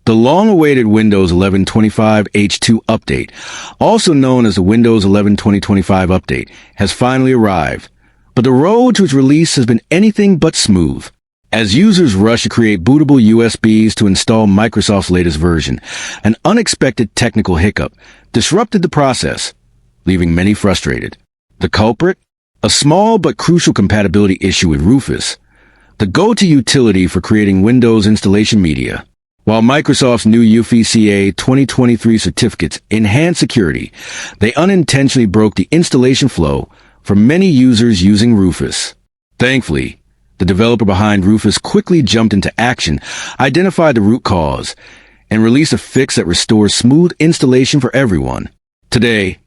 The long-awaited Windows 11 25 H2 update, also known as the Windows 11 2025 update, has finally arrived. But the road to its release has been anything but smooth. As users rush to create bootable USBs to install Microsoft's latest version, an unexpected technical hiccup disrupted the process, leaving many frustrated. The culprit? A small but crucial compatibility issue with Rufus, the go-to utility for creating Windows installation media. While Microsoft's new UEFI CA 2023 certificates enhance security, they unintentionally broke the installation flow for many users using Rufus. Thankfully, the developer behind Rufus quickly jumped into action, identified the root cause, and released a fix that restores smooth installation for everyone. Today,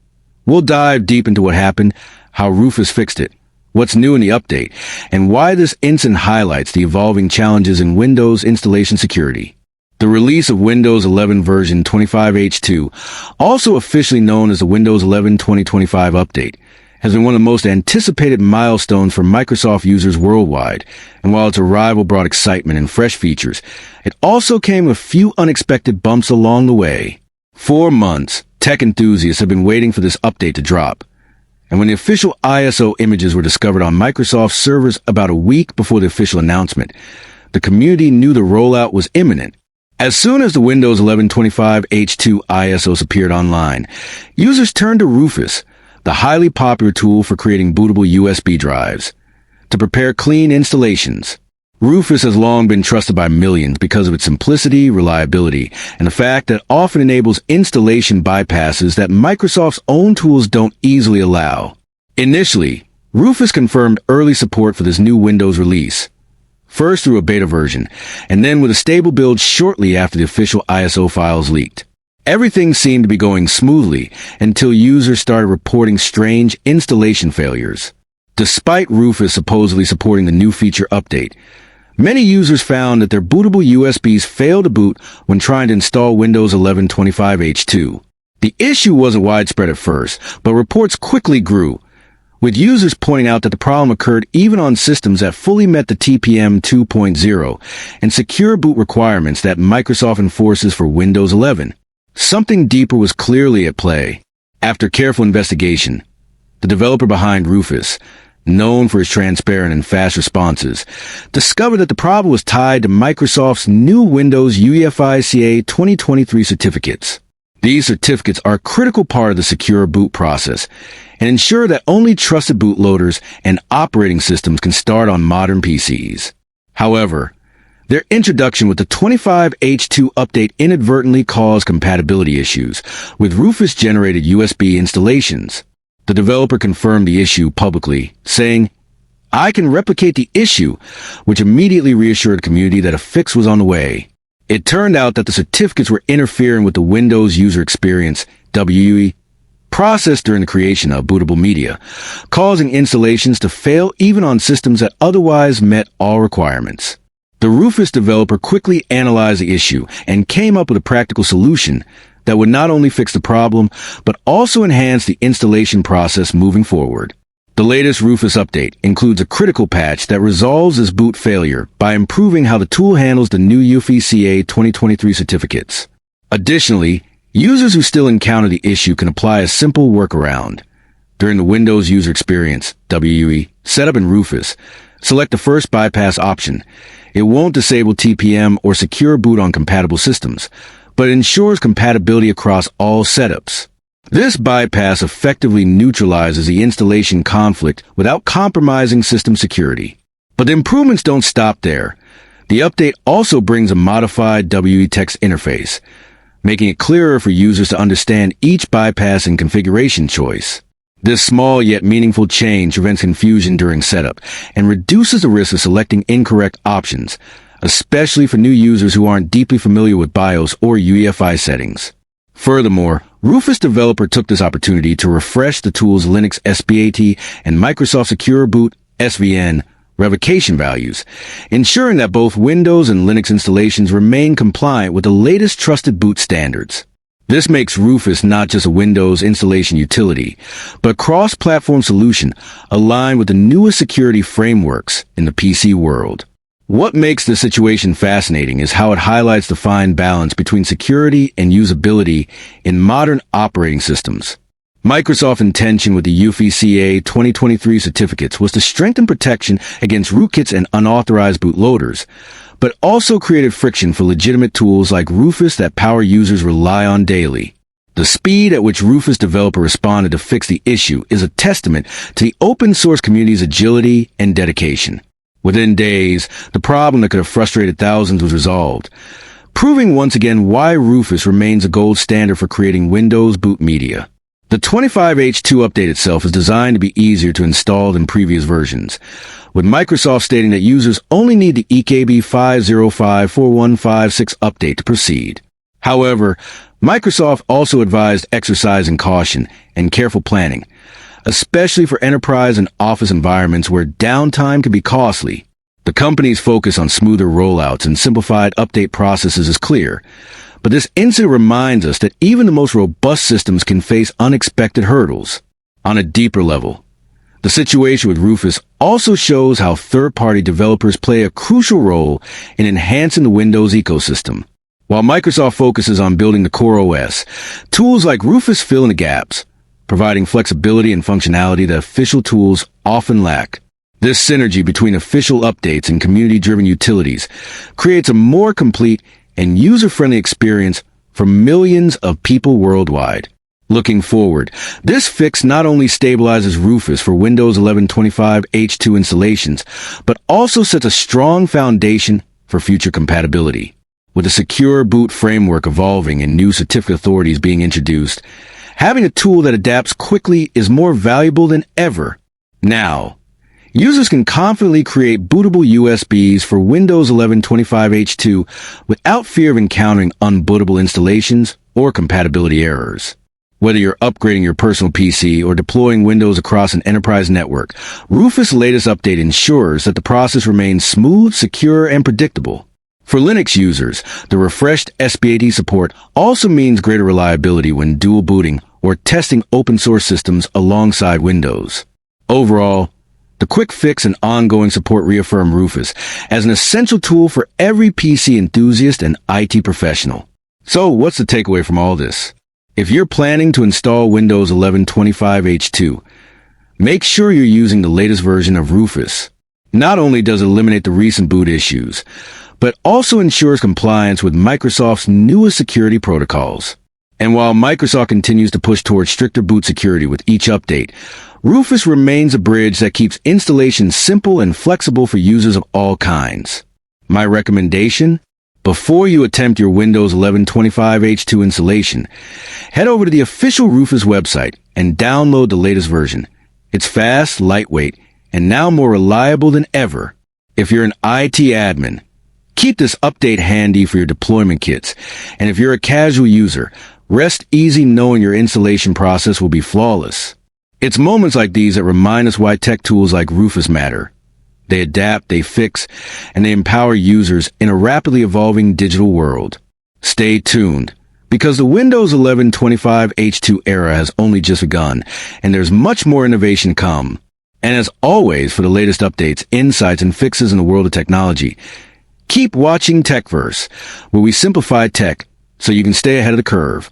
we'll dive deep into what happened, how Rufus fixed it, what's new in the update, and why this incident highlights the evolving challenges in Windows installation security. The release of Windows 11 version 25H2, also officially known as the Windows 11 2025 update, has been one of the most anticipated milestones for Microsoft users worldwide, and while its arrival brought excitement and fresh features, it also came with a few unexpected bumps along the way. 4 months, tech enthusiasts have been waiting for this update to drop, and when the official ISO images were discovered on Microsoft's servers about a week before the official announcement, the community knew the rollout was imminent. As soon as the Windows 11 25 H2 ISOs appeared online, users turned to Rufus, the highly popular tool for creating bootable USB drives, to prepare clean installations. Rufus has long been trusted by millions because of its simplicity, reliability, and the fact that it often enables installation bypasses that Microsoft's own tools don't easily allow. Initially, Rufus confirmed early support for this new Windows release, first through a beta version, and then with a stable build shortly after the official ISO files leaked. Everything seemed to be going smoothly until users started reporting strange installation failures. Despite Rufus supposedly supporting the new feature update, many users found that their bootable USBs failed to boot when trying to install Windows 11 25 H2. The issue wasn't widespread at first, but reports quickly grew, with users pointing out that the problem occurred even on systems that fully met the TPM 2.0 and secure boot requirements that Microsoft enforces for Windows 11. Something deeper was clearly at play. After careful investigation, the developer behind Rufus, known for his transparent and fast responses, discovered that the problem was tied to Microsoft's new Windows UEFI CA 2023 certificates. These certificates are a critical part of the secure boot process and ensure that only trusted bootloaders and operating systems can start on modern PCs. However, their introduction with the 25H2 update inadvertently caused compatibility issues with Rufus-generated USB installations. The developer confirmed the issue publicly, saying, "I can replicate the issue," which immediately reassured the community that a fix was on the way. It turned out that the certificates were interfering with the Windows User Experience (WUE) process during the creation of bootable media, causing installations to fail even on systems that otherwise met all requirements. The Rufus developer quickly analyzed the issue and came up with a practical solution that would not only fix the problem, but also enhance the installation process moving forward. The latest Rufus update includes a critical patch that resolves this boot failure by improving how the tool handles the new UEFI CA 2023 certificates. Additionally, users who still encounter the issue can apply a simple workaround. During the Windows User Experience (WUE) setup in Rufus, select the first bypass option. It won't disable TPM or secure boot on compatible systems, but ensures compatibility across all setups. This bypass effectively neutralizes the installation conflict without compromising system security. But the improvements don't stop there. The update also brings a modified WE text interface, making it clearer for users to understand each bypass and configuration choice. This small yet meaningful change prevents confusion during setup and reduces the risk of selecting incorrect options, especially for new users who aren't deeply familiar with BIOS or UEFI settings. Furthermore, Rufus developer took this opportunity to refresh the tool's Linux SBAT and Microsoft Secure Boot (SVN) revocation values, ensuring that both Windows and Linux installations remain compliant with the latest trusted boot standards. This makes Rufus not just a Windows installation utility, but a cross-platform solution aligned with the newest security frameworks in the PC world. What makes this situation fascinating is how it highlights the fine balance between security and usability in modern operating systems. Microsoft's intention with the UEFI CA 2023 certificates was to strengthen protection against rootkits and unauthorized bootloaders, but also created friction for legitimate tools like Rufus that power users rely on daily. The speed at which Rufus developer responded to fix the issue is a testament to the open source community's agility and dedication. Within days, the problem that could have frustrated thousands was resolved, proving once again why Rufus remains a gold standard for creating Windows boot media. The 25H2 update itself is designed to be easier to install than previous versions, with Microsoft stating that users only need the EKB 5054156 update to proceed. However, Microsoft also advised exercising caution and careful planning, especially for enterprise and office environments where downtime can be costly. The company's focus on smoother rollouts and simplified update processes is clear, but this incident reminds us that even the most robust systems can face unexpected hurdles. On a deeper level, the situation with Rufus also shows how third-party developers play a crucial role in enhancing the Windows ecosystem. While Microsoft focuses on building the core OS, tools like Rufus fill in the gaps, providing flexibility and functionality that official tools often lack. This synergy between official updates and community-driven utilities creates a more complete and user-friendly experience for millions of people worldwide. Looking forward, this fix not only stabilizes Rufus for Windows 11 25H2 installations, but also sets a strong foundation for future compatibility. With a secure boot framework evolving and new certificate authorities being introduced, having a tool that adapts quickly is more valuable than ever. Now, users can confidently create bootable USBs for Windows 11 25H2 without fear of encountering unbootable installations or compatibility errors. Whether you're upgrading your personal PC or deploying Windows across an enterprise network, Rufus' latest update ensures that the process remains smooth, secure, and predictable. For Linux users, the refreshed SBAT support also means greater reliability when dual booting or testing open source systems alongside Windows. Overall, the quick fix and ongoing support reaffirm Rufus as an essential tool for every PC enthusiast and IT professional. So, what's the takeaway from all this? If you're planning to install Windows 11 25H2, make sure you're using the latest version of Rufus. Not only does it eliminate the recent boot issues, but also ensures compliance with Microsoft's newest security protocols. And while Microsoft continues to push towards stricter boot security with each update, Rufus remains a bridge that keeps installation simple and flexible for users of all kinds. My recommendation? Before you attempt your Windows 11 25H2 installation, head over to the official Rufus website and download the latest version. It's fast, lightweight, and now more reliable than ever. If you're an IT admin, keep this update handy for your deployment kits. And if you're a casual user, rest easy knowing your installation process will be flawless. It's moments like these that remind us why tech tools like Rufus matter. They adapt, they fix, and they empower users in a rapidly evolving digital world. Stay tuned, because the Windows 11 25H2 era has only just begun, and there's much more innovation to come. And as always, for the latest updates, insights, and fixes in the world of technology, keep watching TechVerse, where we simplify tech so you can stay ahead of the curve.